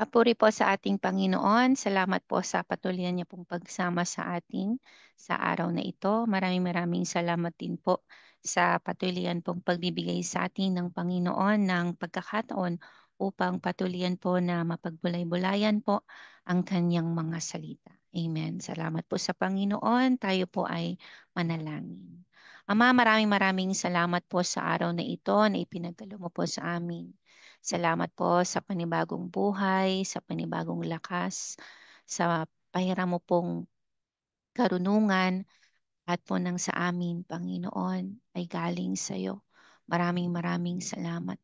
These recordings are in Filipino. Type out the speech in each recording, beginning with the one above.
Papuri po sa ating Panginoon. Salamat po sa patuloy niya pong pagsama sa atin sa araw na ito. Maraming maraming salamat din po sa patuloyan pong pagbibigay sa atin ng Panginoon ng pagkakataon upang patuloyan po na mapagbulay-bulayan po ang kanyang mga salita. Amen. Salamat po sa Panginoon. Tayo po ay manalangin. Ama, maraming maraming salamat po sa araw na ito na ipinagdalo mo po sa amin. Salamat po sa panibagong buhay, sa panibagong lakas, sa pahiram mo pong karunungan at po nang sa amin, Panginoon, ay galing sa iyo. Maraming maraming salamat.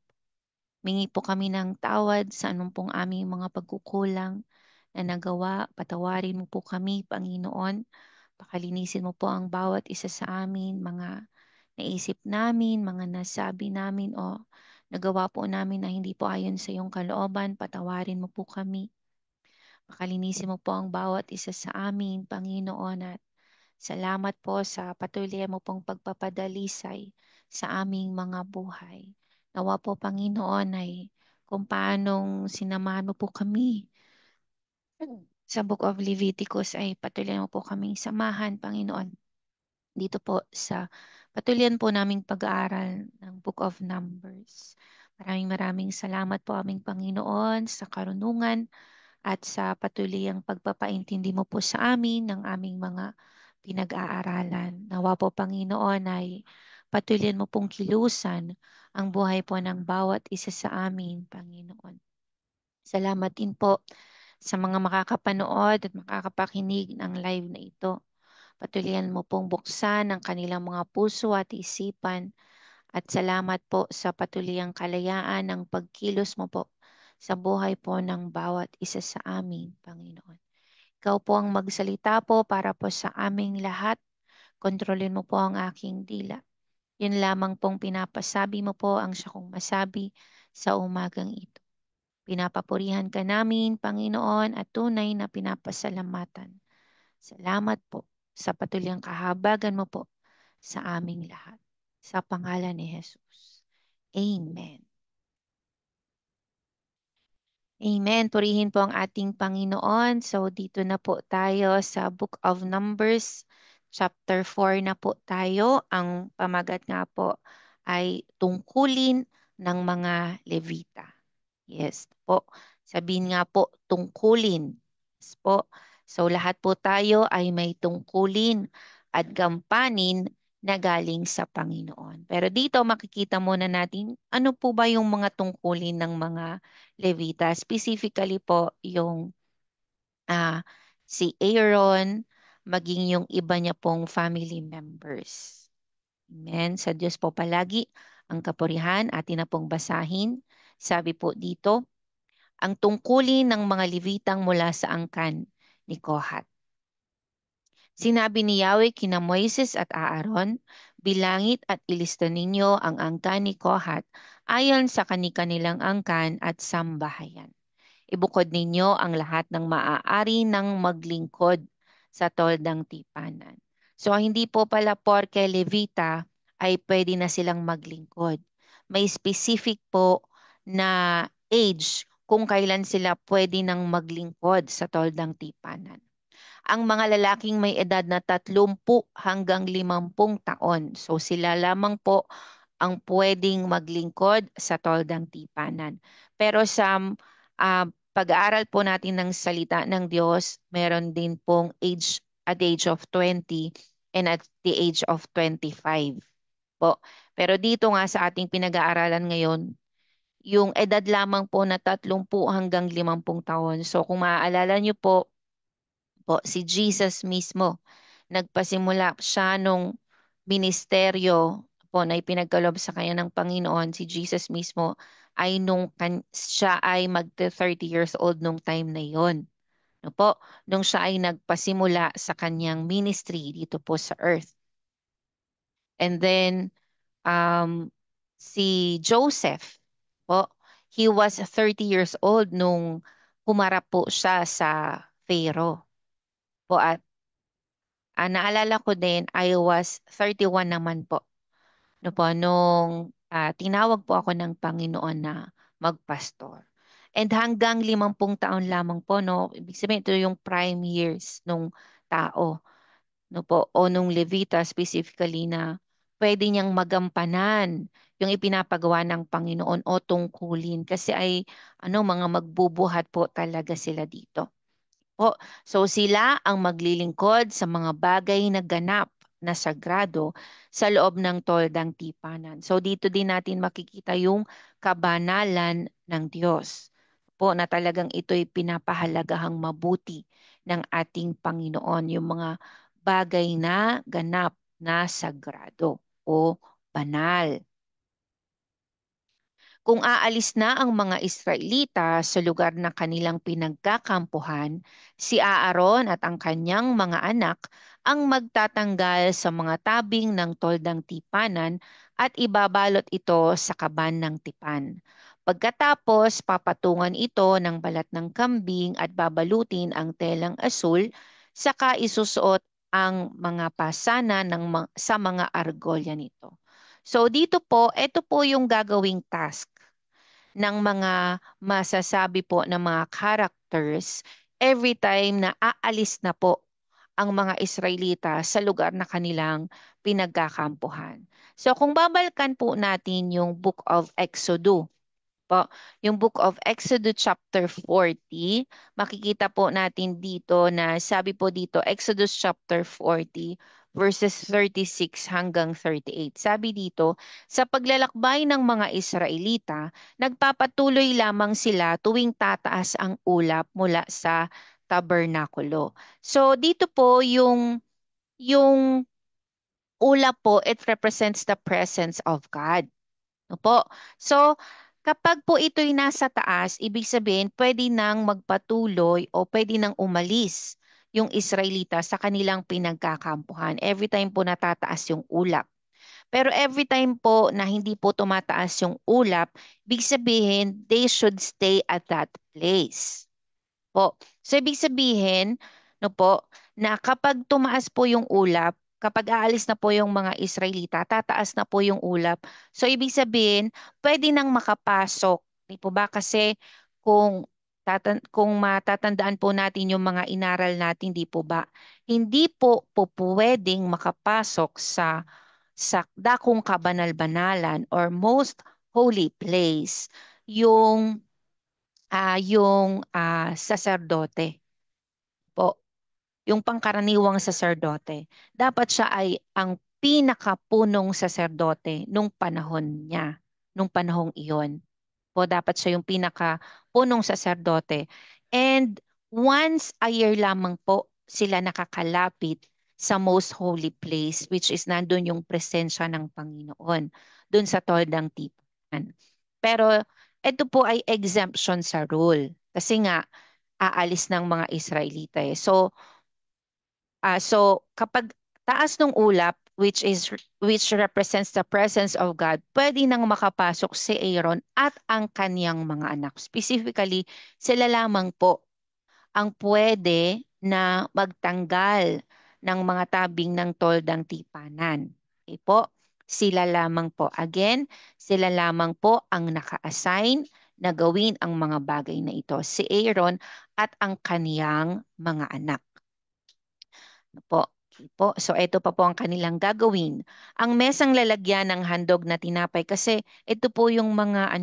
Mingi po kami ng tawad sa anong pong aming mga pagkukulang na nagawa. Patawarin mo po kami, Panginoon. Pakalinisin mo po ang bawat isa sa amin, mga naisip namin, mga nasabi namin o nagawa po namin na hindi po ayon sa iyong kalooban. Patawarin mo po kami. Pakalinisin mo po ang bawat isa sa amin, Panginoon, at salamat po sa patuloy mo pong pagpapadalisay sa aming mga buhay. Nawa po, Panginoon, ay kung paanong sinamahan mo po kami sa Book of Leviticus ay patuloy mo po kaming samahan, Panginoon. Dito po sa patuloyan po naming pag-aaral ng Book of Numbers. Maraming maraming salamat po aming Panginoon sa karunungan at sa patuloyang pagpapaintindi mo po sa amin ng aming mga pinag-aaralan. Nawa po, Panginoon, ay patuloyan mo pong kilusan ang buhay po ng bawat isa sa amin, Panginoon. Salamat din po sa mga makakapanood at makakapakinig ng live na ito. Patuloyan mo pong buksan ang kanilang mga puso at isipan at salamat po sa patuliyang kalayaan ng pagkilos mo po sa buhay po ng bawat isa sa amin, Panginoon. Ikaw po ang magsalita po para po sa aming lahat. Kontrolin mo po ang aking dila. Yun lamang pong pinapasabi mo po ang siya kong masabi sa umagang ito. Pinapapurihan ka namin, Panginoon, at tunay na pinapasalamatan. Salamat po sa patuloy kahabagan mo po sa aming lahat. Sa pangalan ni Jesus. Amen. Amen. Purihin po ang ating Panginoon. So dito na po tayo sa Book of Numbers, chapter 4 na po tayo. Ang pamagat nga po ay tungkulin ng mga Levita. Yes po. Sabihin nga po, tungkulin. Yes po. So lahat po tayo ay may tungkulin at gampanin na galing sa Panginoon. Pero dito makikita muna natin ano po ba yung mga tungkulin ng mga Levita. Specifically po yung ah, si Aaron, maging yung iba niya pong family members. Amen. Sa Diyos po palagi ang kapurihan. Atin na pong basahin. Sabi po dito, ang tungkulin ng mga Levitang mula sa angkan ni Kohat. Sinabi ni Yahweh kina Moises at Aaron, bilangit at ilista ninyo ang angkan ni Kohat ayon sa kani-kanilang angkan at sambahayan. Ibukod ninyo ang lahat ng maaari ng maglingkod sa toldang tipanan. So hindi po pala porke Levita ay pwede na silang maglingkod. May specific po na age kung kailan sila pwede nang maglingkod sa toldang tipanan. Ang mga lalaking may edad na 30 hanggang 50 taon. So sila lamang po ang pwedeng maglingkod sa toldang tipanan. Pero sa pag-aaral po natin ng salita ng Diyos, meron din pong age at the age of 20 and at the age of 25 po. Pero dito nga sa ating pinag-aaralan ngayon, yung edad lamang po na 30 hanggang 50 taon. So kung maaalala niyo po si Jesus mismo, nagpasimula siya nung ministeryo po na ipinagkaloob sa kanya ng Panginoon, si Jesus mismo ay siya ay magte 30 years old nung time na yon. No po, nung siya ay nagpasimula sa kanyang ministry dito po sa earth. And then si Joseph po, he was 30 years old nung humarap po siya sa Pharaoh po at naalala ko din I was 31 naman po. No po, nung tinawag po ako ng Panginoon na magpastor. And hanggang 50 taon lamang po, no? Ibig sabihin, ito yung prime years nung tao, no po, o nung Levita specifically na pwede niyang magampanan yung ipinapagawa ng Panginoon o tungkulin kasi ay mga magbubuhat po talaga sila dito. Po. So sila ang maglilingkod sa mga bagay na ganap na sagrado sa loob ng toldang tipanan. So dito din natin makikita yung kabanalan ng Diyos. Po na talagang ito'y pinapahalagahang mabuti ng ating Panginoon, yung mga bagay na ganap na sagrado o banal. Kung aalis na ang mga Israelita sa lugar na kanilang pinagkakampuhan, si Aaron at ang kanyang mga anak ang magtatanggal sa mga tabing ng toldang tipanan at ibabalot ito sa kaban ng tipan. Pagkatapos, papatungan ito ng balat ng kambing at babalutin ang telang asul, saka isusuot ang mga pasana sa mga argolya nito. So dito po, ito po yung gagawing task ng mga masasabi po ng mga characters every time na aalis na po ang mga Israelita sa lugar na kanilang pinagkakampuhan. So kung babalikan po natin yung Book of Exodus, po, yung Book of Exodus chapter 40, makikita po natin dito na sabi po dito, Exodus chapter 40 verses 36 hanggang 38. Sabi dito, sa paglalakbay ng mga Israelita, nagpapatuloy lamang sila tuwing tataas ang ulap mula sa tabernakulo. So dito po yung ulap po, it represents the presence of God. Opo. So, kapag po ito'y nasa taas, ibig sabihin, pwede nang magpatuloy o pwede nang umalis yung Israelita sa kanilang pinagkakampuhan. Every time po natataas yung ulap. Pero every time po na hindi po tumataas yung ulap, ibig sabihin, they should stay at that place po. So, ibig sabihin, no po, na kapag tumaas po yung ulap, kapag aalis na po yung mga Israelita, tataas na po yung ulap. So, ibig sabihin, pwede nang makapasok. Di po ba? Kasi kung matatandaan po natin yung mga inaral natin, di po ba? Hindi po pwedeng makapasok sa dakong kabanal-banalan or most holy place yung saserdote po, yung pangkaraniwang saserdote. Dapat siya ay ang pinakapunong saserdote nung panahon niya, nung panahong iyon. Po, dapat siya yung pinakapunong saserdote. And once a year lamang po sila nakakalapit sa most holy place, which is nandun yung presensya ng Panginoon, dun sa toldang tipan. Pero ito po ay exemption sa rule. Kasi nga, aalis ng mga Israelita eh. So kapag taas ng ulap, which represents the presence of God, pwede nang makapasok si Aaron at ang kaniyang mga anak. Specifically, sila lamang po ang pwede na magtanggal ng mga tabing ng toldang tipanan. Okay po? Sila lamang po. Again, sila lamang po ang naka-assign na gawin ang mga bagay na ito. Si Aaron at ang kaniyang mga anak. Ano po? Okay po. So ito pa po ang kanilang gagawin. Ang mesang lalagyan ng handog na tinapay kasi ito po yung mga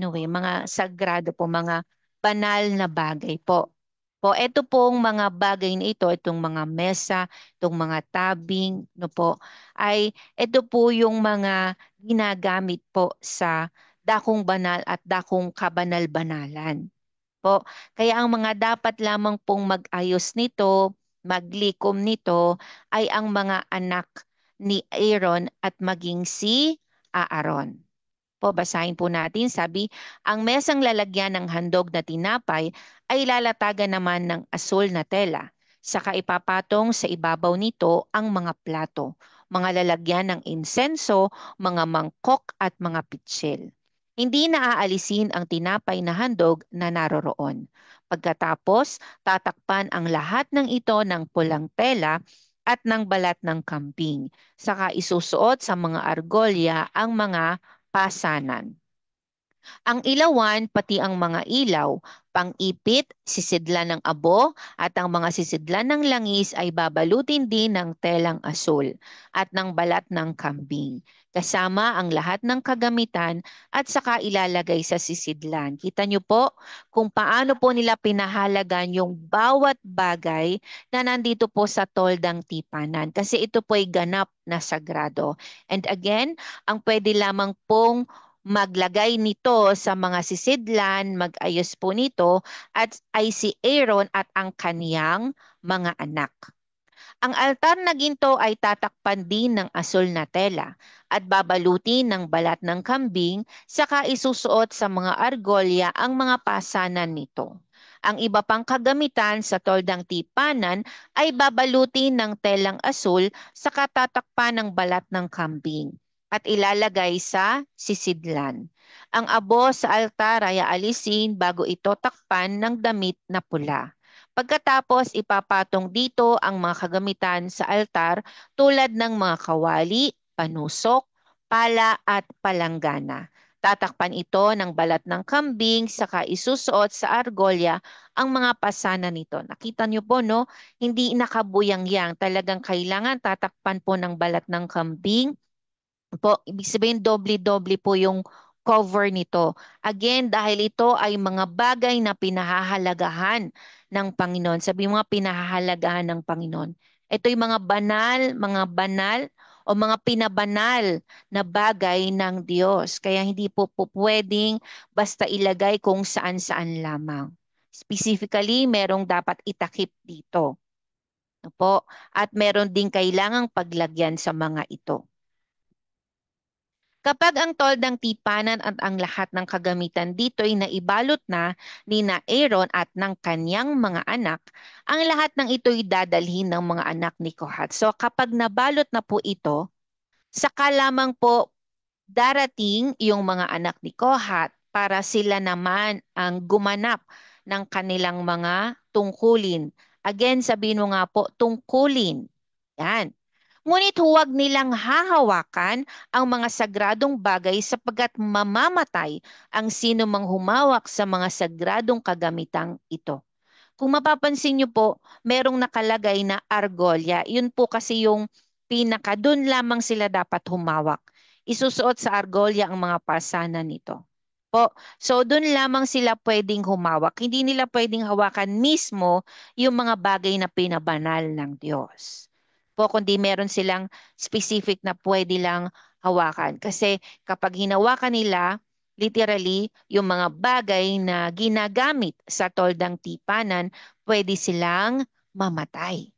sagrado po, mga banal na bagay po. Po, ito pong mga bagay na itong mga mesa, itong mga tabing, no po, ay ito po yung mga ginagamit po sa dakong banal at dakong kabanal-banalan po. Kaya ang mga dapat lamang pong mag-ayos nito, maglikom nito, ay ang mga anak ni Aaron at maging si Aaron. Po, basahin po natin. Sabi, ang mesang lalagyan ng handog na tinapay ay lalatagan naman ng asul na tela. Saka ipapatong sa ibabaw nito ang mga plato, mga lalagyan ng insenso, mga mangkok at mga pitsil. Hindi na aalisin ang tinapay na handog na naroroon. Pagkatapos, tatakpan ang lahat ng ito ng pulang tela at ng balat ng kambing. Saka isusuot sa mga argolya ang mga pasanan. Ang ilawan, pati ang mga ilaw, pang-ipit, sisidlan ng abo, at ang mga sisidlan ng langis ay babalutin din ng telang asul at ng balat ng kambing, kasama ang lahat ng kagamitan at saka ilalagay sa sisidlan. Kita niyo po kung paano po nila pinahalagan yung bawat bagay na nandito po sa toldang tipanan kasi ito po ay ganap na sagrado. And again, ang pwede lamang pong maglagay nito sa mga sisidlan, mag-ayos po nito at ay si Aaron at ang kaniyang mga anak. Ang altar na ginto ay tatakpan din ng asul na tela at babalutin ng balat ng kambing saka isusuot sa mga argolya ang mga pasanan nito. Ang iba pang kagamitan sa toldang tipanan ay babalutin ng telang asul saka tatakpan ng balat ng kambing at ilalagay sa sisidlan. Ang abo sa altar ay aalisin bago ito takpan ng damit na pula. Pagkatapos ipapatong dito ang mga kagamitan sa altar tulad ng mga kawali, panusok, pala at palanggana. Tatakpan ito ng balat ng kambing saka isusuot sa argolya ang mga pasana nito. Nakita niyo po no, hindi nakabuyang-yang. Talagang kailangan tatakpan po ng balat ng kambing po. Ibig sabihin doble-doble po yung cover nito. Again, dahil ito ay mga bagay na pinahahalagahan ng Panginoon. Sabi mo nga pinahahalagahan ng Panginoon. Ito yung mga banal o mga pinabanal na bagay ng Diyos. Kaya hindi po pwedeng basta ilagay kung saan-saan lamang. Specifically, merong dapat itakip dito. Po, at meron din kailangang paglagyan sa mga ito. Kapag ang toldang tipanan at ang lahat ng kagamitan dito ay naibalot na ni na Aaron at ng kanyang mga anak, ang lahat ng ito ay dadalhin ng mga anak ni Kohat. So kapag nabalot na po ito, saka lamang po darating yung mga anak ni Kohat para sila naman ang gumanap ng kanilang mga tungkulin. Again, sabihin mo nga po, tungkulin. Yan. Ngunit huwag nilang hahawakan ang mga sagradong bagay sapagkat mamamatay ang sino mang humawak sa mga sagradong kagamitang ito. Kung mapapansin niyo po, merong nakalagay na argolya. Yun po kasi yung doon lamang sila dapat humawak. Isusuot sa argolya ang mga pasana nito. Po. So doon lamang sila pwedeng humawak. Hindi nila pwedeng hawakan mismo yung mga bagay na pinabanal ng Diyos. Po, kundi meron silang specific na pwede lang hawakan. Kasi kapag hinawakan nila, literally, yung mga bagay na ginagamit sa toldang tipanan, pwede silang mamatay.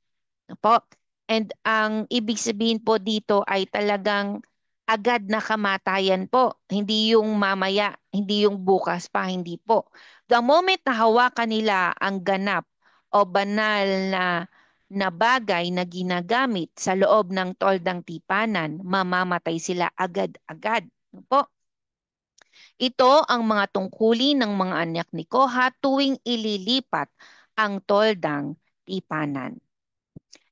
Po. And ang ibig sabihin po dito ay talagang agad na kamatayan po. Hindi yung mamaya, hindi yung bukas pa, hindi po. The moment na hawakan nila ang ganap o banal na bagay na ginagamit sa loob ng toldang tipanan, mamamatay sila agad-agad. Po. Ito ang mga tungkulin ng mga anak ni Koha tuwing ililipat ang toldang tipanan.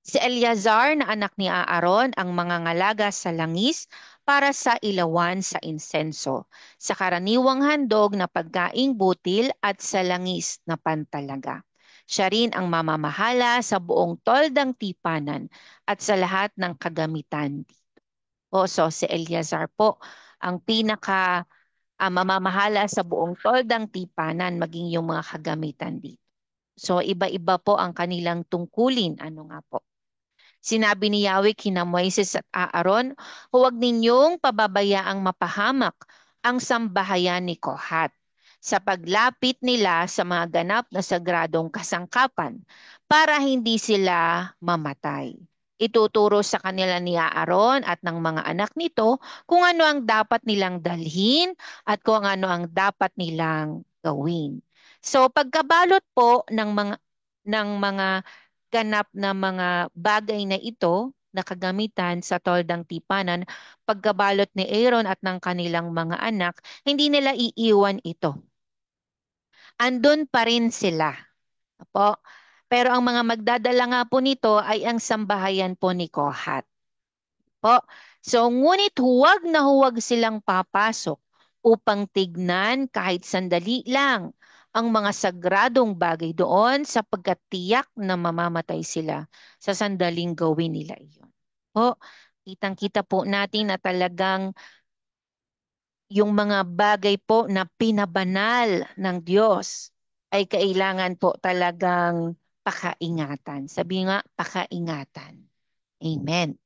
Si Eleazar na anak ni Aaron ang mangangalaga sa langis para sa ilawan sa insenso, sa karaniwang handog na pagkaing butil at sa langis na pantalaga. Siya rin ang mamamahala sa buong toldang tipanan at sa lahat ng kagamitan dito. So si Eleazar po ang pinaka mamamahala sa buong toldang tipanan maging yung mga kagamitan dito. So iba-iba po ang kanilang tungkulin. Ano nga po? Sinabi ni Yahweh kina Moises at Aaron, huwag ninyong pababayaang mapahamak ang sambahayan ni Kohat sa paglapit nila sa mga ganap na sagradong kasangkapan para hindi sila mamatay. Ituturo sa kanila ni Aaron at ng mga anak nito kung ano ang dapat nilang dalhin at kung ano ang dapat nilang gawin. So pagkabalot po ng mga ganap na mga bagay na ito na kagamitan sa toldang tipanan, pagkabalot ni Aaron at ng kanilang mga anak, hindi nila iiwan ito. Andun pa rin sila. Po. Pero ang mga magdadala nga po nito ay ang sambahayan po ni Kohat. Po. So, ngunit huwag na huwag silang papasok upang tignan kahit sandali lang ang mga sagradong bagay doon sapagkat tiyak na mamamatay sila sa sandaling gawin nila iyon. Po, kitang-kita po natin na talagang yung mga bagay po na pinabanal ng Diyos ay kailangan po talagang pakaingatan. Sabi nga, pakaingatan. Amen.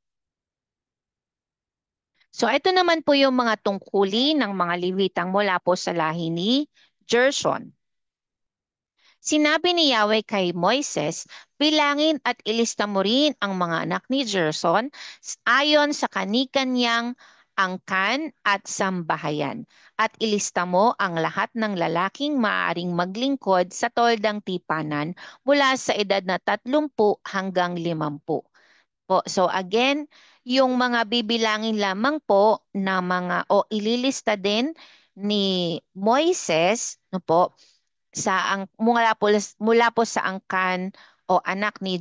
So ito naman po yung mga tungkulin ng mga Levitang mula po sa lahi ni Gershon. Sinabi ni Yahweh kay Moises, bilangin at ilista mo rin ang mga anak ni Gerson ayon sa kanikanyang angkan at sambahayan. At ilista mo ang lahat ng lalaking maaaring maglingkod sa toldang tipanan mula sa edad na 30 hanggang 50. Po. So again, yung mga bibilangin lamang po na mga o ililista din ni Moises, no po, mula po sa angkan o anak ni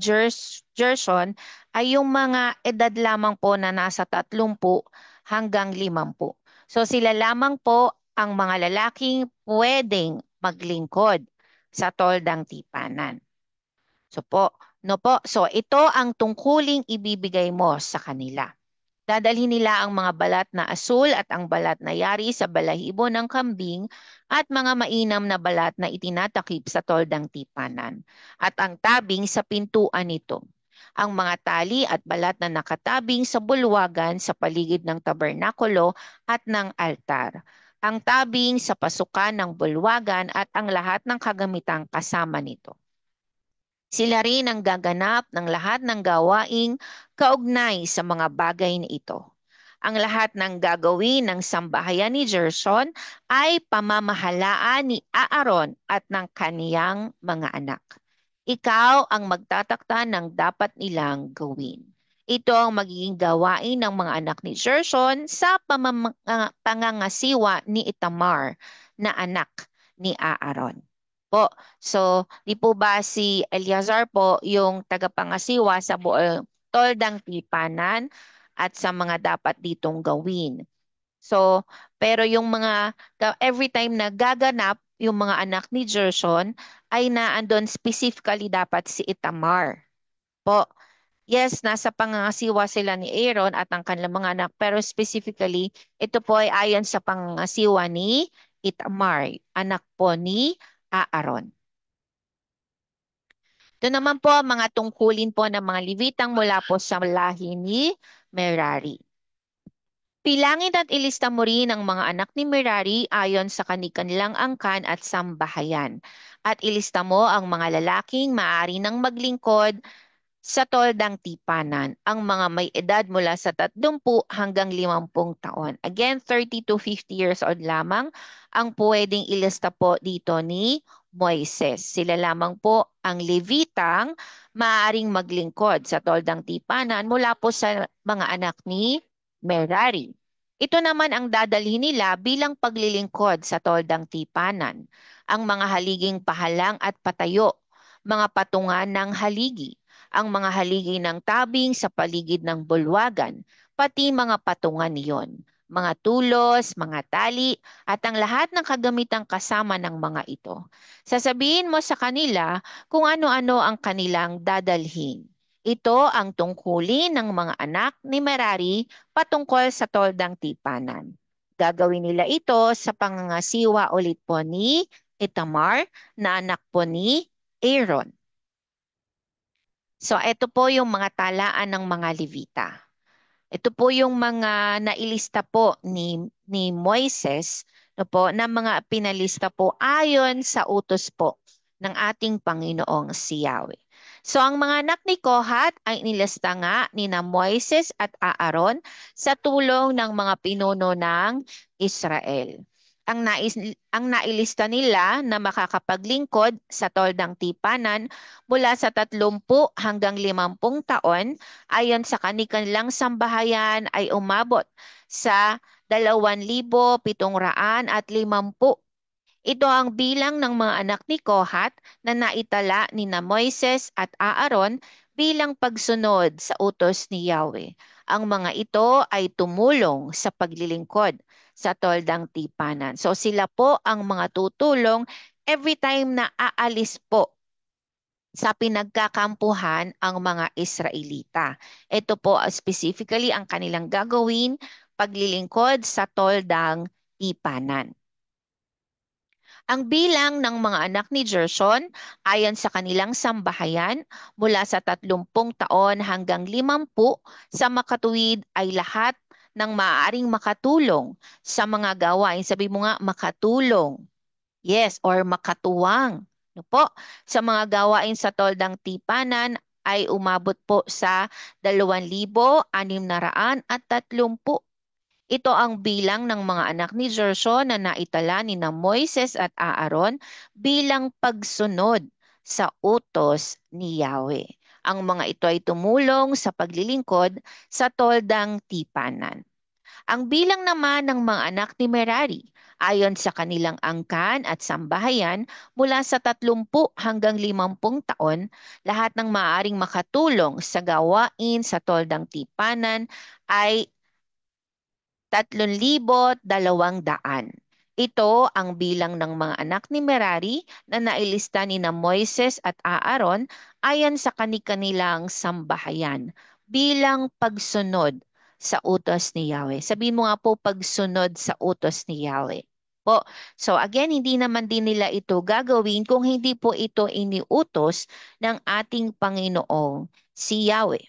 Gerson ay yung mga edad lamang po na nasa 30 hanggang 50. So sila lamang po ang mga lalaking pwedeng maglingkod sa toldang tipanan. So po, no po. So ito ang tungkuling ibibigay mo sa kanila. Dadalhin nila ang mga balat na asul at ang balat na yari sa balahibo ng kambing at mga mainam na balat na itinatakip sa toldang tipanan at ang tabing sa pintuan nito. Ang mga tali at balat na nakatabing sa bulwagan sa paligid ng tabernakulo at ng altar. Ang tabing sa pasukan ng bulwagan at ang lahat ng kagamitang kasama nito. Sila rin ang gaganap ng lahat ng gawaing kaugnay sa mga bagay na ito. Ang lahat ng gagawin ng sambahayan ni Gerson ay pamamahalaan ni Aaron at ng kaniyang mga anak. Ikaw ang magtatakda ng dapat nilang gawin. Ito ang magiging gawain ng mga anak ni Gerson sa pangangasiwa ni Itamar na anak ni Aaron. Po. So, di po ba si Eleazar po yung tagapangasiwa sa buong toldang tipanan at sa mga dapat ditong gawin. So, pero yung mga, every time na gaganap yung mga anak ni Gershon, ay naandun specifically dapat si Itamar. Po, yes, nasa pangangasiwa sila ni Aaron at ang kanilang mga anak, pero specifically, ito po ay ayon sa pangangasiwa ni Itamar, anak po ni Aaron. Ito naman po ang mga tungkulin po ng mga Levitang mula po sa lahi ni Merari. Pilangin at ilista mo rin ang mga anak ni Merari ayon sa kanilang angkan at sambahayan. At ilista mo ang mga lalaking maaari nang maglingkod sa toldang tipanan, ang mga may edad mula sa 30 hanggang 50 taon. Again, 30 to 50 years old lamang ang pwedeng ilista po dito ni Moises. Sila lamang po ang Levitang maaaring maglingkod sa toldang tipanan mula po sa mga anak ni Merari. Ito naman ang dadalhin nila bilang paglilingkod sa toldang tipanan, ang mga haliging pahalang at patayo, mga patungan ng haligi, ang mga haligi ng tabing sa paligid ng bulwagan, pati mga patungan niyon, mga tulos, mga tali, at ang lahat ng kagamitang kasama ng mga ito. Sasabihin mo sa kanila kung ano-ano ang kanilang dadalhin. Ito ang tungkulin ng mga anak ni Merari patungkol sa toldang tipanan. Gagawin nila ito sa pangangasiwa ulit po ni Itamar na anak po ni Aaron. So ito po yung mga talaan ng mga Levita. Ito po yung mga nailista po ni Moises no po, na mga pinalista po ayon sa utos po ng ating Panginoong si Yahweh. So ang mga anak ni Kohat ay nilista nga ni na Moises at Aaron sa tulong ng mga pinuno ng Israel. Ang nailista nila na makakapaglingkod sa toldang tipanan mula sa 30 hanggang 50 taon ayon sa kanilang sambahayan ay umabot sa 2,750. Ito ang bilang ng mga anak ni Kohat na naitala ni na Moises at Aaron bilang pagsunod sa utos ni Yahweh. Ang mga ito ay tumulong sa paglilingkod sa toldang tipanan. So sila po ang mga tutulong every time na aalis po sa pinagkakampuhan ang mga Israelita. Ito po specifically ang kanilang gagawin, paglilingkod sa toldang tipanan. Ang bilang ng mga anak ni Gershon ayon sa kanilang sambahayan mula sa 30 taon hanggang 50 sa makatuwid ay lahat ng maaaring makatulong sa mga gawain. Sabi mo nga, makatulong. Yes, or makatuwang. No po? Sa mga gawain sa toldang tipanan ay umabot po sa 2,630. Ito ang bilang ng mga anak ni Gershon na naitala ni na Moises at Aaron bilang pagsunod sa utos ni Yahweh. Ang mga ito ay tumulong sa paglilingkod sa toldang tipanan. Ang bilang naman ng mga anak ni Merari ayon sa kanilang angkan at sambahayan mula sa 30 hanggang 50 taon, lahat ng maaaring makatulong sa gawain sa toldang tipanan ay 3,200. Ito ang bilang ng mga anak ni Merari na nailista ni na Moises at Aaron ayon sa kanilang sambahayan bilang pagsunod sa utos ni Yahweh. Sabihin mo nga po pagsunod sa utos ni Yahweh. Po. So again, hindi naman din nila ito gagawin kung hindi po ito iniutos ng ating Panginoong si Yahweh.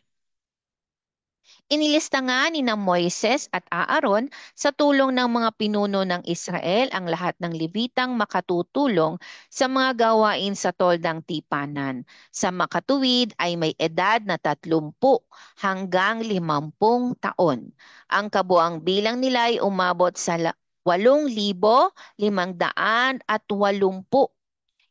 Inilista nga ni na Moises at Aaron sa tulong ng mga pinuno ng Israel ang lahat ng Levitang makatutulong sa mga gawain sa toldang tipanan. Sa makatuwid ay may edad na 30 hanggang 50 taon. Ang kabuang bilang nila ay umabot sa 8,580.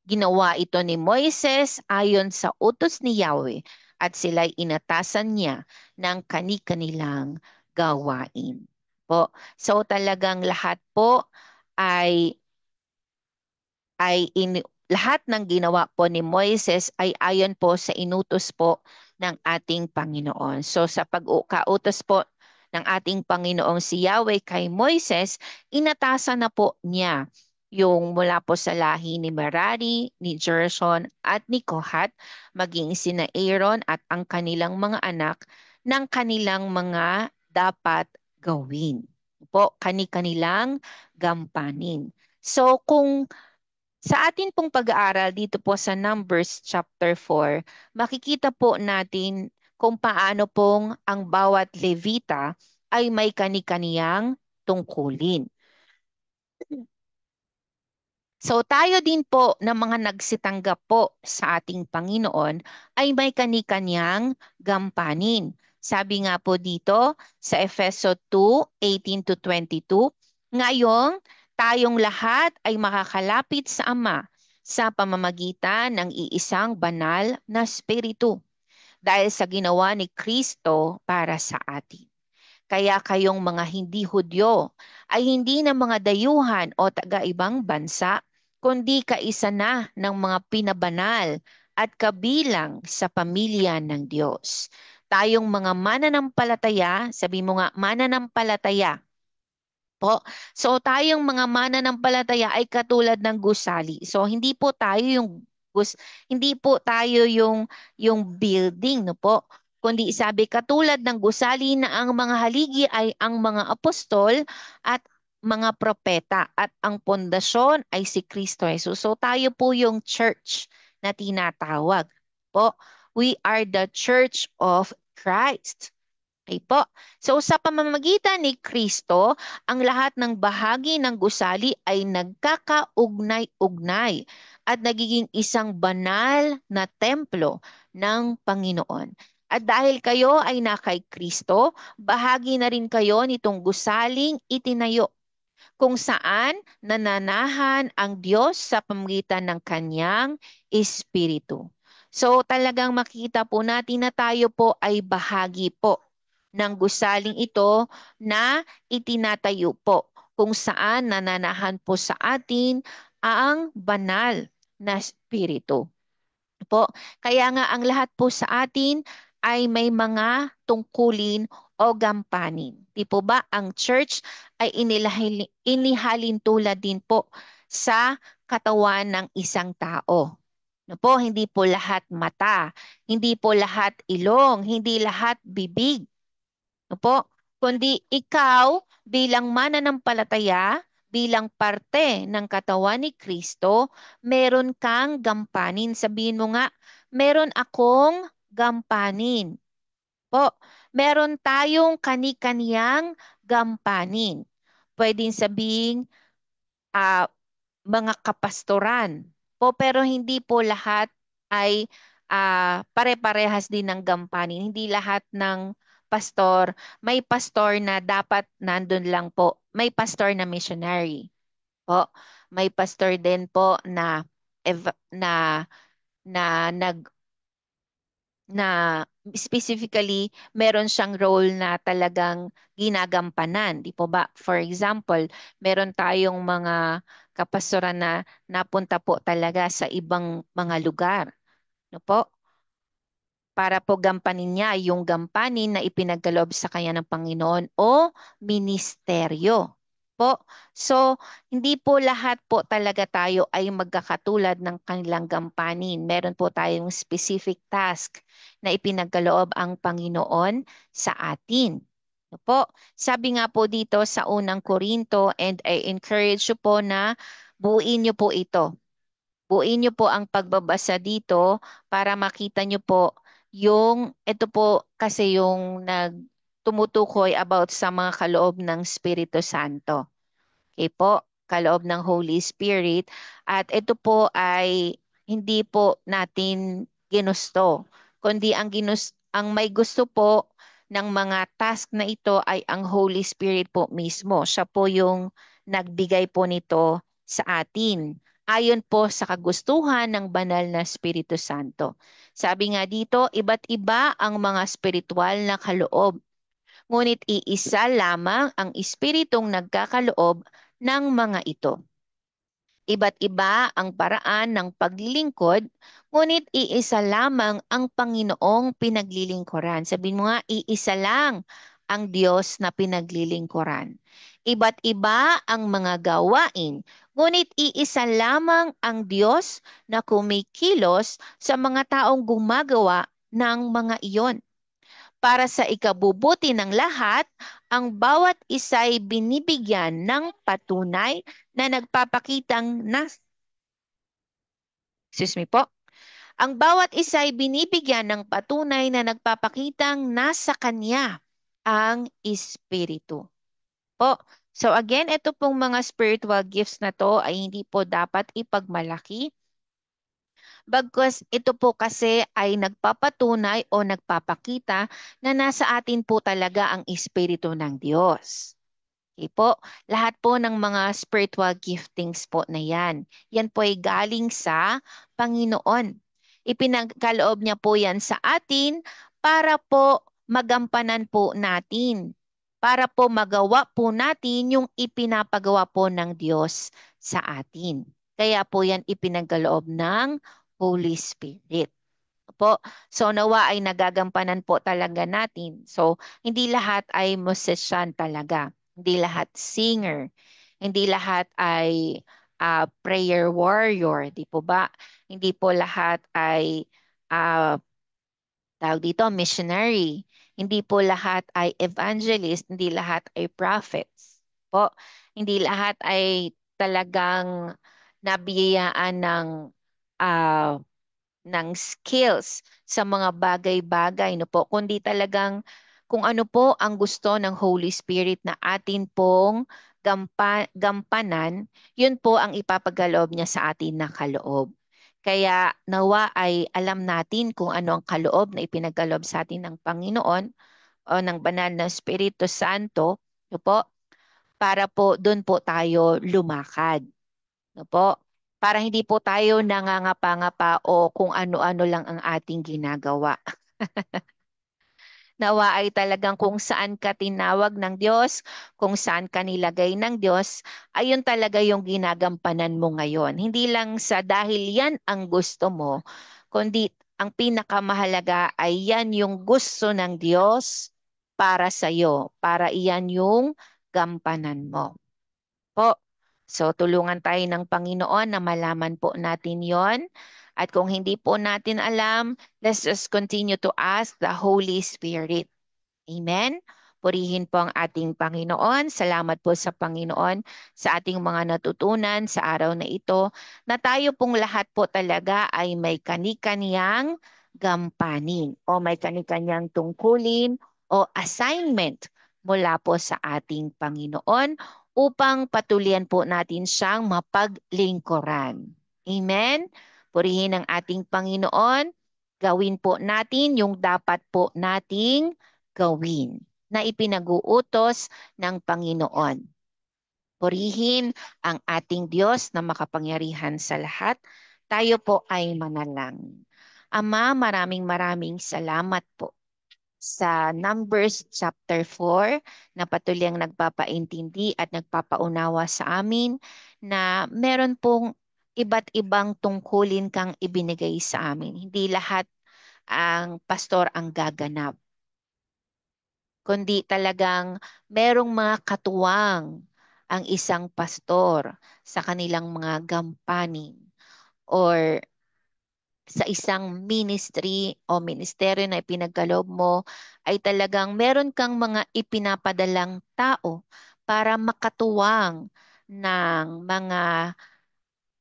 Ginawa ito ni Moises ayon sa utos ni Yahweh at sila'y inatasan niya ng kani-kanilang gawain. Po. So talagang lahat po ay lahat ng ginawa po ni Moises ay ayon po sa inutos po ng ating Panginoon. So sa pag-kautos po ng ating Panginoong si Yahweh kay Moises, inatasan na po niya yung mula po sa lahi ni Merari, ni Gershon at ni Kohat, maging sina Aaron at ang kanilang mga anak ng kanilang mga dapat gawin. Po, kani-kanilang gampanin. So kung sa atin pong pag-aaral dito po sa Numbers chapter 4, makikita po natin kung paano pong ang bawat Levita ay may kani-kaniyang tungkulin. So tayo din po na mga nagsitanggap po sa ating Panginoon ay may kani-kanyang gampanin. Sabi nga po dito sa Efeso 2:18-22, ngayong tayong lahat ay makakalapit sa Ama sa pamamagitan ng iisang banal na Espiritu dahil sa ginawa ni Kristo para sa atin. Kaya kayong mga hindi Hudyo ay hindi na mga dayuhan o taga-ibang bansa, kundi kaisa na ng mga pinabanal at kabilang sa pamilya ng Diyos. Tayong mga mananampalataya, sabi mo nga, mananampalataya po. So tayong mga mananampalataya ay katulad ng gusali. So hindi po tayo hindi po tayo yung building, no po. Kundi sabi katulad ng gusali na ang mga haligi ay ang mga apostol at mga propeta at ang pundasyon ay si Kristo Jesus. So tayo po yung church na tinatawag po. We are the church of Christ. Okay po. So sa pamamagitan ni Kristo, ang lahat ng bahagi ng gusali ay nagkakaugnay-ugnay at nagiging isang banal na templo ng Panginoon. At dahil kayo ay na kay Kristo, bahagi na rin kayo nitong gusaling itinayo kung saan nananahan ang Diyos sa pamamagitan ng kanyang Espiritu. So talagang makita po natin na tayo po ay bahagi po ng gusaling ito na itinatayo po kung saan nananahan po sa atin ang banal na Espiritu. Po. Kaya nga ang lahat po sa atin ay may mga tungkulin o gampanin. Di po ba? Ang church ay inihalin tulad din po sa katawan ng isang tao. No po, hindi po lahat mata, hindi po lahat ilong, hindi lahat bibig. Opo, kundi ikaw bilang mananampalataya, bilang parte ng katawan ni Kristo, meron kang gampanin. Sabihin mo nga, meron akong gampanin. Po, meron tayong kani-kaniyang gampanin. Pwedeng sabihin, ah, mga kapastoran po, pero hindi po lahat ay pare-parehas din ng gampanin. Hindi lahat ng pastor, may pastor na dapat nandun lang po. May pastor na missionary po. May pastor din po na na na specifically meron siyang role na talagang ginagampanan, di po ba? For example, meron tayong mga kapastoran na napunta po talaga sa ibang mga lugar, no po? Para po gampanin niya yung gampanin na ipinagkaloob sa kanya ng Panginoon o ministeryo. Po. So, hindi po lahat po talaga tayo ay magkakatulad ng kanilang gampanin. Meron po tayong specific task na ipinagkaloob ang Panginoon sa atin. No po. Sabi nga po dito sa unang Korinto, and I encourage you po na buuin niyo po ito. Buuin niyo po ang pagbabasa dito para makita niyo po yung, ito po kasi yung tumutukoy about sa mga kaloob ng Espiritu Santo. Okay po, kaloob ng Holy Spirit. At ito po ay hindi po natin ginusto, kundi ang may gusto po ng mga task na ito ay ang Holy Spirit po mismo. Siya po yung nagbigay po nito sa atin. Ayon po sa kagustuhan ng banal na Espiritu Santo. Sabi nga dito, iba't iba ang mga spiritual na kaloob, ngunit iisa lamang ang espiritong nagkakaloob ng mga ito. Iba't iba ang paraan ng paglilingkod, ngunit iisa lamang ang Panginoong pinaglilingkuran. Sabihin mo nga, iisa lang ang Diyos na pinaglilingkuran. Iba't iba ang mga gawain, ngunit iisa lamang ang Diyos na kumikilos sa mga taong gumagawa ng mga iyon. Para sa ikabubuti ng lahat, ang bawat isa'y binibigyan ng patunay na nagpapakitang excuse me po. Ang bawat isa'y binibigyan ng patunay na nagpapakitang nasa kanya ang Espiritu. Po. So again, ito pong mga spiritual gifts na to ay hindi po dapat ipagmalaki. Bagkus ito po kasi ay nagpapatunay o nagpapakita na nasa atin po talaga ang Espiritu ng Diyos. Okay po, lahat po ng mga spiritual giftings po na yan, yan po ay galing sa Panginoon. Ipinagkaloob niya po yan sa atin para po magampanan po natin, para po magawa po natin yung ipinapagawa po ng Diyos sa atin. Kaya po yan ipinagkaloob ng Holy Spirit po. So nawa ay nagagampanan po talaga natin. So hindi lahat ay musician talaga. Hindi lahat singer. Hindi lahat ay prayer warrior, di po ba? Hindi po lahat ay ah, tawag dito, missionary. Hindi po lahat ay evangelist, hindi lahat ay prophets. Po, hindi lahat ay talagang nabiyayaan ah, ng skills sa mga bagay-bagay, no po, kundi talagang kung ano po ang gusto ng Holy Spirit na atin pong gampanan, yun po ang ipapagaloob niya sa atin na kaloob. Kaya nawa ay alam natin kung ano ang kaloob na ipinagkaloob sa atin ng Panginoon o ng banal na Espiritu Santo, no po, para po doon po tayo lumakad. No po? Para hindi po tayo nangangapa-ngapa o kung ano-ano lang ang ating ginagawa. Nawa ay talagang kung saan ka tinawag ng Diyos, kung saan ka nilagay ng Diyos, ayun talaga yung ginagampanan mo ngayon. Hindi lang sa dahil yan ang gusto mo, kundi ang pinakamahalaga ay yan yung gusto ng Diyos para sa iyo, para iyan yung gampanan mo po. So, tulungan tayo ng Panginoon na malaman po natin yon. At kung hindi po natin alam, let's just continue to ask the Holy Spirit. Amen? Purihin po ang ating Panginoon. Salamat po sa Panginoon sa ating mga natutunan sa araw na ito na tayo pong lahat po talaga ay may kani-kaniyang gampanin o may kani-kaniyang tungkulin o assignment mula po sa ating Panginoon upang patuloyan po natin siyang mapaglingkuran. Amen? Purihin ang ating Panginoon. Gawin po natin yung dapat po nating gawin na ipinag-uutos ng Panginoon. Purihin ang ating Diyos na makapangyarihan sa lahat. Tayo po ay manalangin. Ama, maraming maraming salamat po sa Numbers chapter 4 na patuloy ang nagpapaintindi at nagpapaunawa sa amin na meron pong iba't ibang tungkulin kang ibinigay sa amin. Hindi lahat ang pastor ang gaganap, kundi talagang merong mga katuwang ang isang pastor sa kanilang mga gampanin or sa isang ministry o ministeryo na ipinagkaloob mo ay talagang meron kang mga ipinapadalang tao para makatuwang ng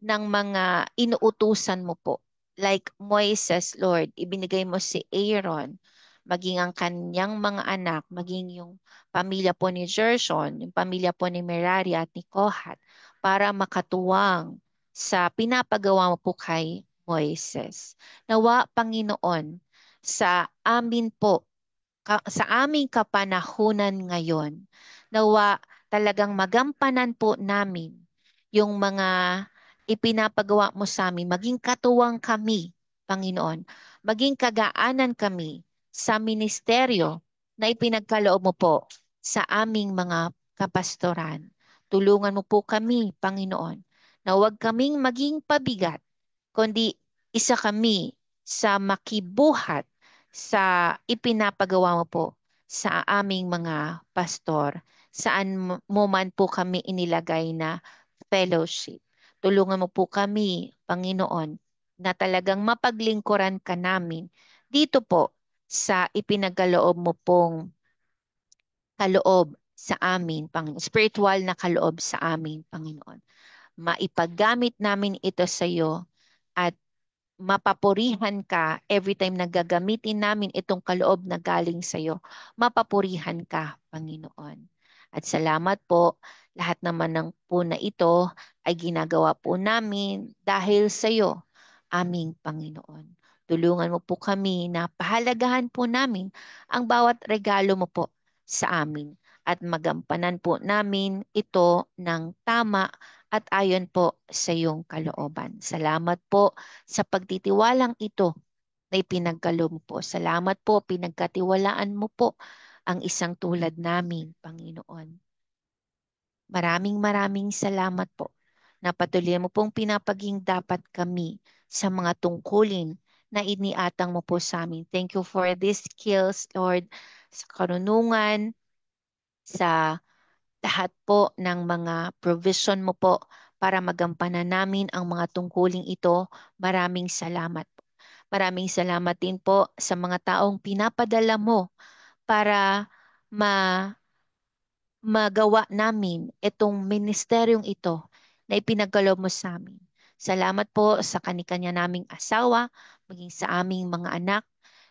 mga inuutusan mo po. Like Moises, Lord, ibinigay mo si Aaron, maging ang kanyang mga anak, maging yung pamilya po ni Gershon, yung pamilya po ni Merari at ni Kohat, para makatuwang sa pinapagawa mo po kay Moises. Nawa, Panginoon, sa amin po sa aming kapanahunan ngayon, nawa talagang magampanan po namin yung mga ipinapagawa mo sa amin, maging katuwang kami, Panginoon, maging kagaanan kami sa ministeryo na ipinagkaloob mo po sa aming mga kapastoran. Tulungan mo po kami, Panginoon, na huwag kaming maging pabigat, kundi isa kami sa makibuhat sa ipinapagawa mo po sa aming mga pastor, saan mo man po kami inilagay na fellowship. Tulungan mo po kami, Panginoon, na talagang mapaglingkuran ka namin dito po sa ipinagaloob mo pong kaloob sa amin, spiritual na kaloob sa amin, Panginoon. Maipagamit namin ito sa iyo at mapapurihan ka every time na gagamitin namin itong kaloob na galing sa iyo. Mapapurihan ka, Panginoon. At salamat po, lahat naman ng po na ito ay ginagawa po namin dahil sa iyo, aming Panginoon. Tulungan mo po kami na pahalagahan po namin ang bawat regalo mo po sa amin at magampanan po namin ito ng tama at ayon po sa iyong kalooban. Salamat po sa pagtitiwalang ito na ipinagkaloob mo po. Salamat po, pinagkatiwalaan mo po ang isang tulad namin, Panginoon. Maraming maraming salamat po na patuloy mo pong pinapaging dapat kami sa mga tungkulin na iniatang mo po sa amin. Thank you for these skills, Lord, sa karunungan, sa lahat po ng mga provision mo po para magampanan namin ang mga tungkuling ito. Maraming salamat po. Maraming salamat din po sa mga taong pinapadala mo para ma magawa namin itong ministeryong ito na ipinagkaloob mo sa amin. Salamat po sa kanikanya naming asawa, maging sa aming mga anak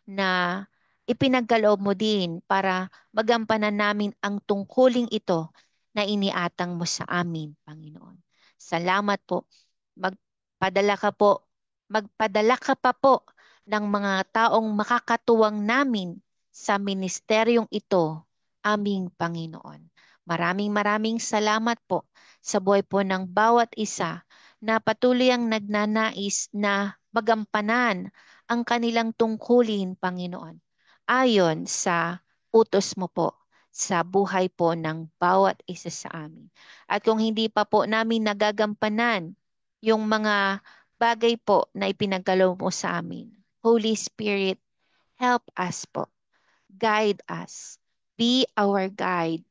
na ipinagkaloob mo din para magampanan namin ang tungkuling ito na iniatang mo sa amin, Panginoon. Salamat po. Magpadala ka po. Magpadala ka pa po ng mga taong makakatuwang namin sa ministeryong ito, aming Panginoon. Maraming maraming salamat po sa buhay po ng bawat isa na patuloy ang nagnanais na magampanan ang kanilang tungkulin, Panginoon, ayon sa utos mo po sa buhay po ng bawat isa sa amin. At kung hindi pa po namin nagagampanan yung mga bagay po na ipinagkaloob mo sa amin. Holy Spirit, help us po. Guide us. Be our guide.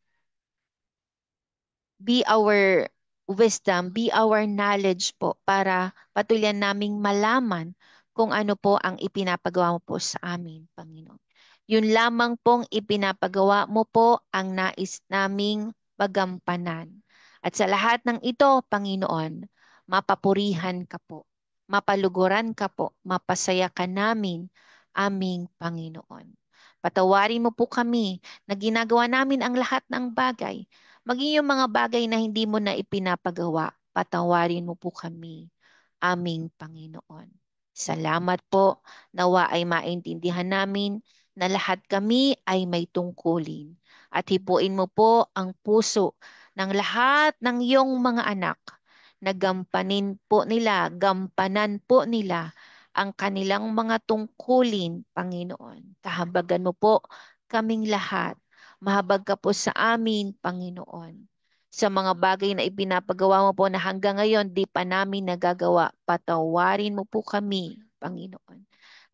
Be our wisdom, be our knowledge po para patuloy naming malaman kung ano po ang ipinapagawa mo po sa amin, Panginoon. Yun lamang pong ipinapagawa mo po ang nais naming pagampanan. At sa lahat ng ito, Panginoon, mapapurihan ka po, mapaluguran ka po, mapasaya ka namin, aming Panginoon. Patawarin mo po kami na ginagawa namin ang lahat ng bagay. Maging yung mga bagay na hindi mo na ipinapagawa, patawarin mo po kami, aming Panginoon. Salamat po, nawa ay maintindihan namin na lahat kami ay may tungkulin. At hipuin mo po ang puso ng lahat ng iyong mga anak na gampanan po nila ang kanilang mga tungkulin, Panginoon. Kahabagan mo po kaming lahat. Mahabag ka po sa amin, Panginoon. Sa mga bagay na ipinapagawa mo po na hanggang ngayon di pa namin nagagawa, patawarin mo po kami, Panginoon.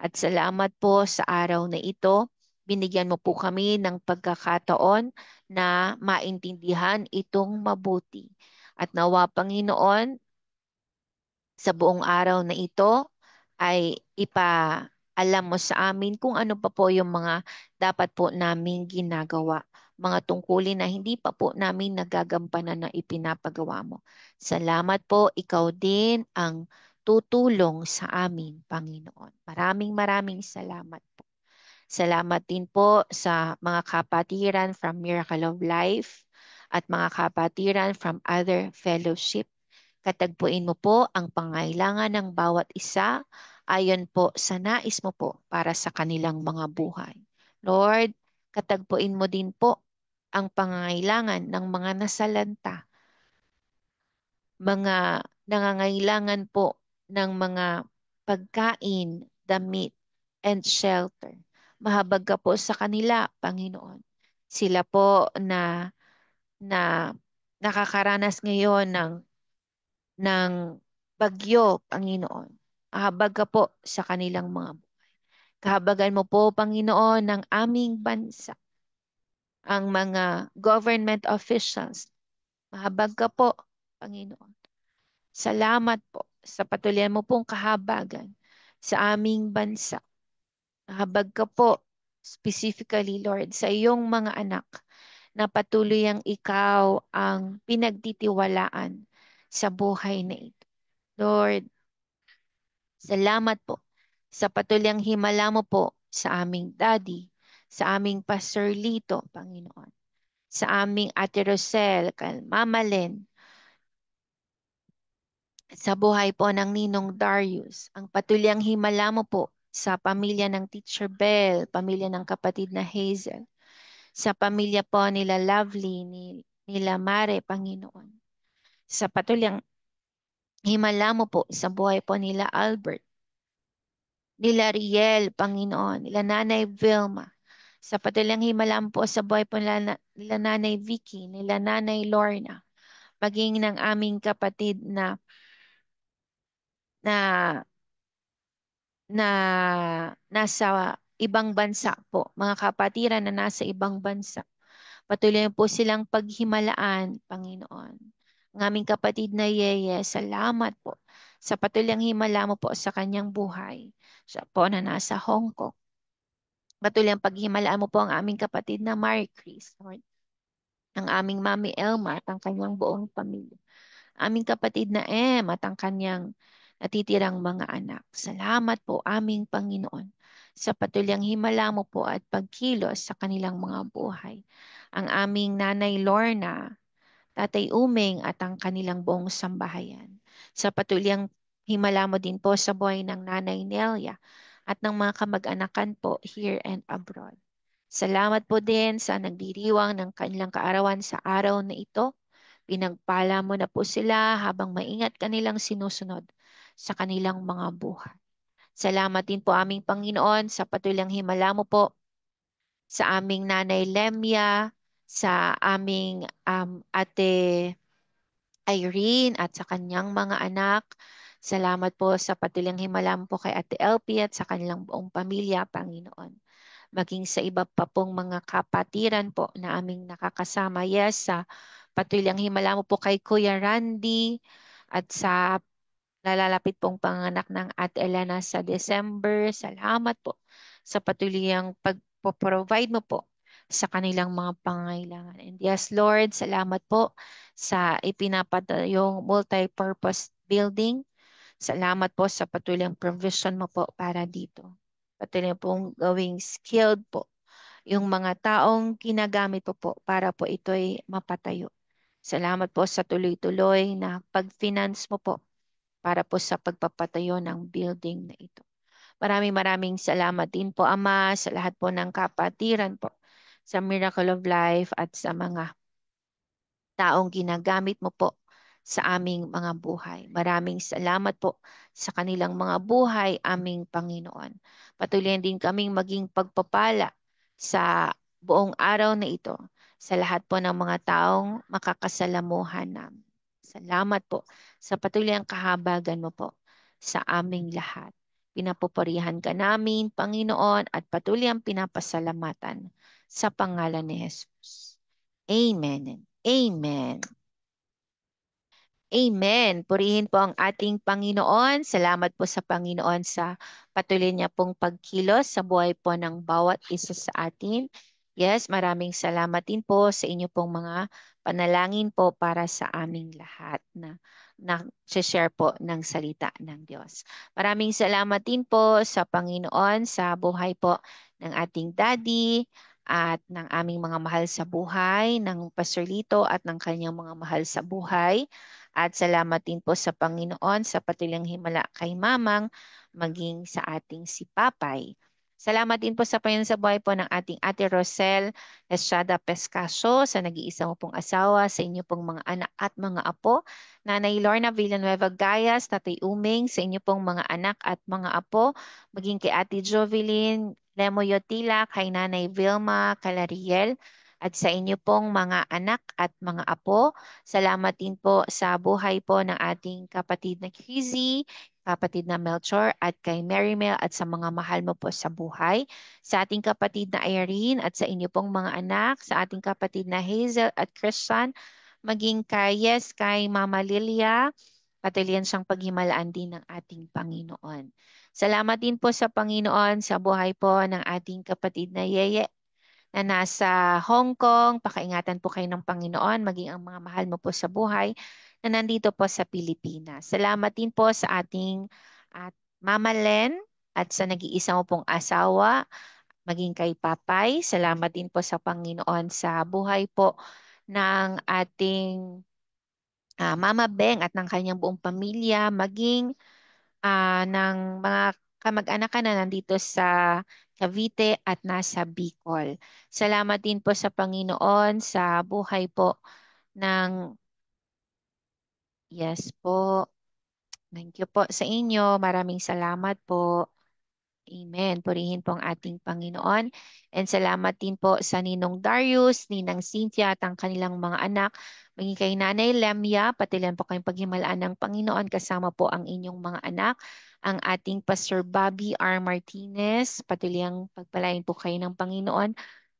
At salamat po sa araw na ito. Binigyan mo po kami ng pagkakataon na maintindihan itong mabuti. At nawa, Panginoon, sa buong araw na ito ay ipaalam mo sa amin kung ano pa po yung mga dapat po naming ginagawa. Mga tungkulin na hindi pa po namin nagagampanan na ipinapagawa mo. Salamat po, ikaw din ang tutulong sa amin, Panginoon. Maraming maraming salamat po. Salamat din po sa mga kapatiran from Miracle of Life at mga kapatiran from other fellowship. Katagpuin mo po ang pangailangan ng bawat isa ayon po sa nais mo po para sa kanilang mga buhay. Lord, katagpuin mo din po ang pangailangan ng mga nasalanta, mga nangangailangan po ng mga pagkain, damit, and shelter. Mahabag ka po sa kanila, Panginoon. Sila po na nakakaranas ngayon ng bagyo, Panginoon. Mahabag ka po sa kanilang mga kahabagan mo po, Panginoon, ng aming bansa, ang mga government officials. Mahabag ka po, Panginoon. Salamat po sa patuloy mo pong kahabagan sa aming bansa. Mahabag ka po specifically, Lord, sa iyong mga anak na patuloy ang ikaw ang pinagtitiwalaan sa buhay na ito. Lord, salamat po sa patuloy himala mo po sa aming daddy, sa aming Pastor Lito, Panginoon, sa aming Ate Rosel, kay Mama Len, sa buhay po ng Ninong Darius, ang patuloy himala mo po sa pamilya ng Teacher Bell, pamilya ng kapatid na Hazel, sa pamilya po nila Lovely, nila Mare, Panginoon, sa patuloy himala mo po sa buhay po nila Albert, nila Riel, Panginoon, nila Nanay Vilma, sa patulang himalam po sa buhay po nila Nanay Vicky, nila Nanay Lorna, maging ng aming kapatid na, na nasa ibang bansa po, mga kapatiran na nasa ibang bansa. Patuloy po silang paghimalaan, Panginoon. Ang aming kapatid na Yeye, salamat po sa patuloy himala mo po sa kanyang buhay. Siya po na nasa Hong Kong. Patuloy ang paghimalaan mo po ang aming kapatid na Marie Chris, Lord. Ang aming Mami Elma at ang kanyang buong pamilya. Aming kapatid na at ang kanyang natitirang mga anak. Salamat po aming Panginoon sa patuloy himala mo po at pagkilos sa kanilang mga buhay. Ang aming Nanay Lorna, Tatay Umeng at ang kanilang buong sambahayan. Sa patuloy himala mo din po sa buhay ng Nanay Nelia at ng mga kamag-anakan po here and abroad. Salamat po din sa nagdiriwang ng kanilang kaarawan sa araw na ito. Pinagpala mo na po sila habang maingat kanilang sinusunod sa kanilang mga buhay. Salamat din po aming Panginoon sa patulang himala mo po sa aming Nanay Lemya, sa aming Ate Irene at sa kanyang mga anak, Salamat po sa patuloy himalaan po kay Ate LP at sa kanilang buong pamilya, Panginoon. Maging sa iba pa pong mga kapatiran po na aming nakakasama. Yes, sa patuloy himala mo po kay Kuya Randy at sa nalalapit pong panganak ng Ate Elena sa December. Salamat po sa patuloy ang pagpo-provide mo po sa kanilang mga pangangailangan. And yes, Lord, salamat po sa ipinapatayong multi-purpose building. Salamat po sa patuloy ang provision mo po para dito. Patuloy pong gawing skilled po yung mga taong ginagamit po para po ito'y mapatayo. Salamat po sa tuloy-tuloy na pag-finance mo po para po sa pagpapatayo ng building na ito. Maraming maraming salamat din po, Ama, sa lahat po ng kapatiran po sa Miracle of Life at sa mga taong ginagamit mo po sa aming mga buhay. Maraming salamat po sa kanilang mga buhay, aming Panginoon. Patuloy din kaming maging pagpapala sa buong araw na ito sa lahat po ng mga taong makakasalamuhan namin. Salamat po sa patuloy ang kahabagan mo po sa aming lahat. Pinapupurihan ka namin, Panginoon, at patuloy ang pinapasalamatan sa pangalan ni Jesus. Amen and amen. Amen. Purihin po ang ating Panginoon. Salamat po sa Panginoon sa patuloy niya pong pagkilos sa buhay po ng bawat isa sa atin. Yes, maraming salamat din po sa inyo pong mga panalangin po para sa aming lahat na share po ng salita ng Diyos. Maraming salamat din po sa Panginoon sa buhay po ng ating daddy at ng aming mga mahal sa buhay, ng Pastor Lito at ng kanyang mga mahal sa buhay. At salamat din po sa Panginoon sa patuloy himala kay Mamang maging sa ating si Papay. Salamat din po sa Panginoon sa buhay po ng ating Ate Rosel Estrada Pescasio, sa nag-iisa mo pong asawa, sa inyo pong mga anak at mga apo. Nanay Lorna Villanueva Gayas, Tatay Uming, sa inyo pong mga anak at mga apo. Maging kay Ate Jovelyn Lemo Yotila, kay Nanay Vilma Calariel, at sa inyo pong mga anak at mga apo. Salamat din po sa buhay po ng ating kapatid na Kizzy, kapatid na Melchor at kay Mary Mel at sa mga mahal mo po sa buhay. Sa ating kapatid na Irene at sa inyo pong mga anak, sa ating kapatid na Hazel at Christian, maging kay Yes, kay Mama Lilia, patuloy siyang paghimalaan din ng ating Panginoon. Salamat din po sa Panginoon sa buhay po ng ating kapatid na Yeye na nasa Hong Kong. Pakaingatan po kayo ng Panginoon, maging ang mga mahal mo po sa buhay na nandito po sa Pilipinas. Salamat din po sa ating at Mama Len at sa nag-iisa mo pong asawa, maging kay Papay. Salamat din po sa Panginoon sa buhay po ng ating Mama Beng at ng kanyang buong pamilya, maging ng mga kamag-anak na nandito sa Cavite at nasa Bicol. Salamat din po sa Panginoon sa buhay po ng yes po. Thank you po sa inyo. Maraming salamat po. Amen. Purihin po ang ating Panginoon. And salamat din po sa Ninong Darius, Ninang Cynthia at ang kanilang mga anak. Maging kay Nanay Lemya, patilan po kayong paghimalaan ng Panginoon kasama po ang inyong mga anak. Ang ating Pastor Bobby R. Martinez, patilyang pagpalain po kayo ng Panginoon.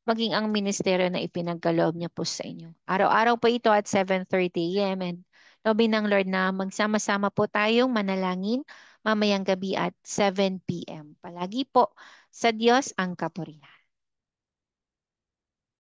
Maging ang ministeryo na ipinagkaloob niya po sa inyo. Araw-araw po ito at 7:30 a.m. And lobin ng Lord na magsama-sama po tayong manalangin mamayang gabi at 7 p.m. Palagi po sa Diyos ang kapurihan.